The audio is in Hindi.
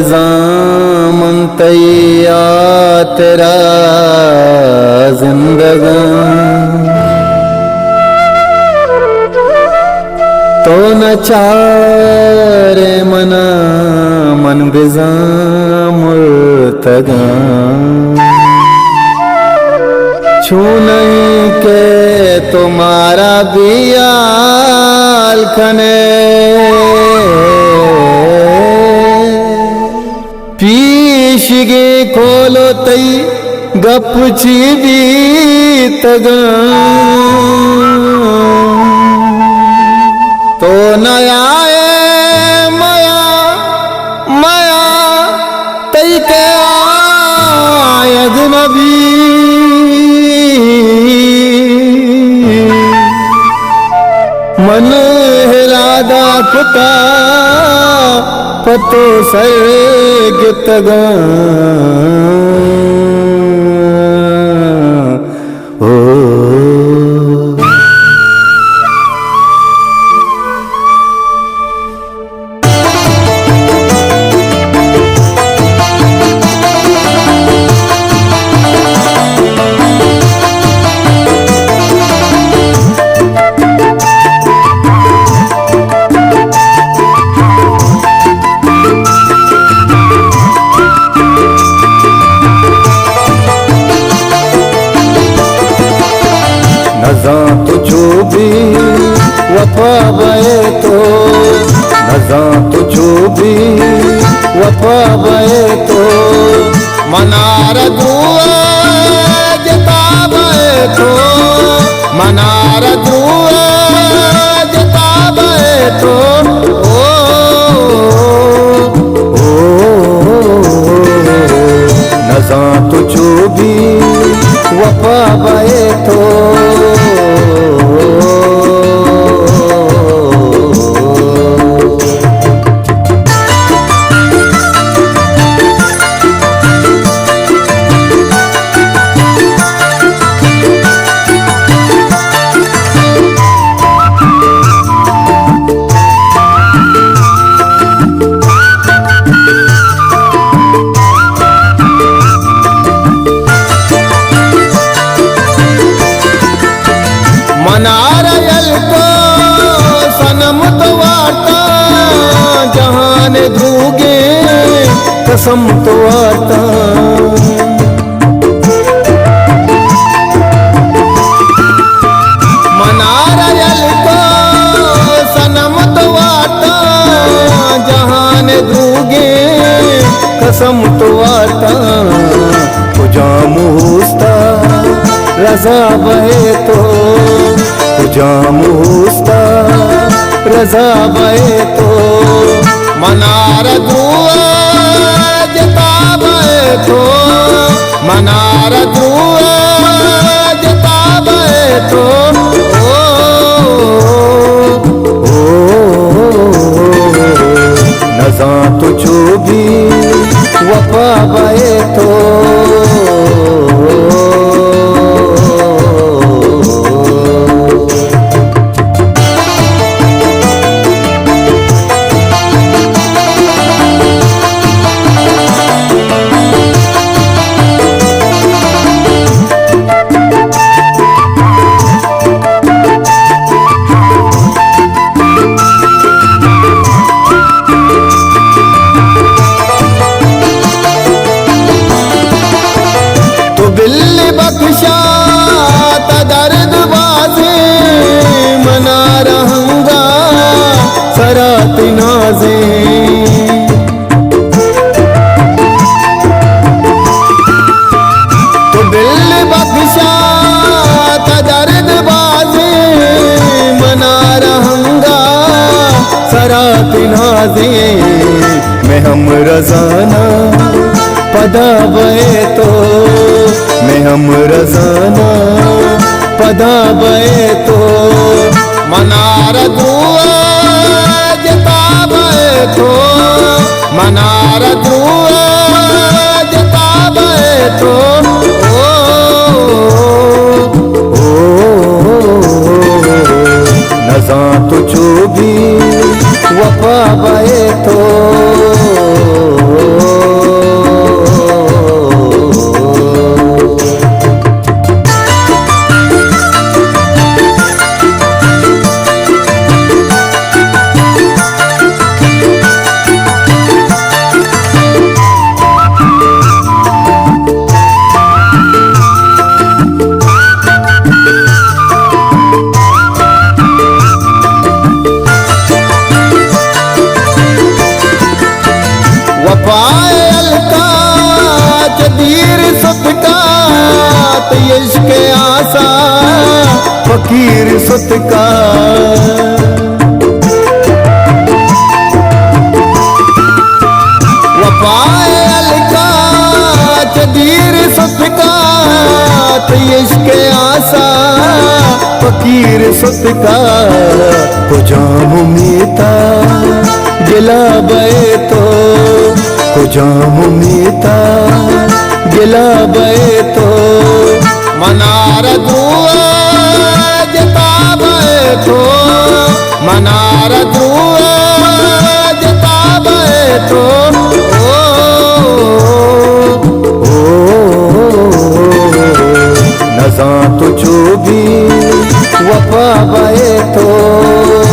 जामन तैया तेरा जिंदगान तो न चारे मना मन बिजा मुर्तगा छू नहीं के तुम्हारा बियाल खने पीशिगे खोलो तई गपची भी तगा तो नया मया मया तई के आयद नबी मन हिलादा पुता पतो सर्गितगा नज़ा तुझो भी वफा बे तो नज़ा तुझो भी वफा बे तो मनार दुआ जता बे तो मनार दुआ जता बे तो नज़ा तुझो भी वफा बे तो मनारयल को सनम तो वार्ता जहान धूगे कसम तो वार्ता मनारयल को सनम तो वार्ता जहान धूगे कसम तो वार्ता तुझा मुस्ता रजा बहे तो तुझा मुस्ता रजा बहे तो मनार दुआ जता बहे तो मनार दुआ जता बहे तो नज़ा तुझो भी वफा बहे तो दिल बख्शा दर्द बाजे मना रहूंगा सरात नाजे तो दिल बख्शा दर्द बाजे मना रहूंगा सरात नाजे मैं हम रजाना पदा बे तो मैं हम रजाना पदा बे तो मनार दुआ जता बे तो मनार दुआ जता बे तो नज़ा तुझो भी वफा बे तो वफाए अलका जदीर सुतका तो इश्क आसा फकीर सुतका वफाए अलका जदीर सुतका तो इश्क आसा फकीर सुतका कुजाम मीता गिला बे तो जाम मीता गिला बे तो मनार दुआ जता बे तो मनार दुआ जता बे तो नज़ा तो जो भी वफा बे तो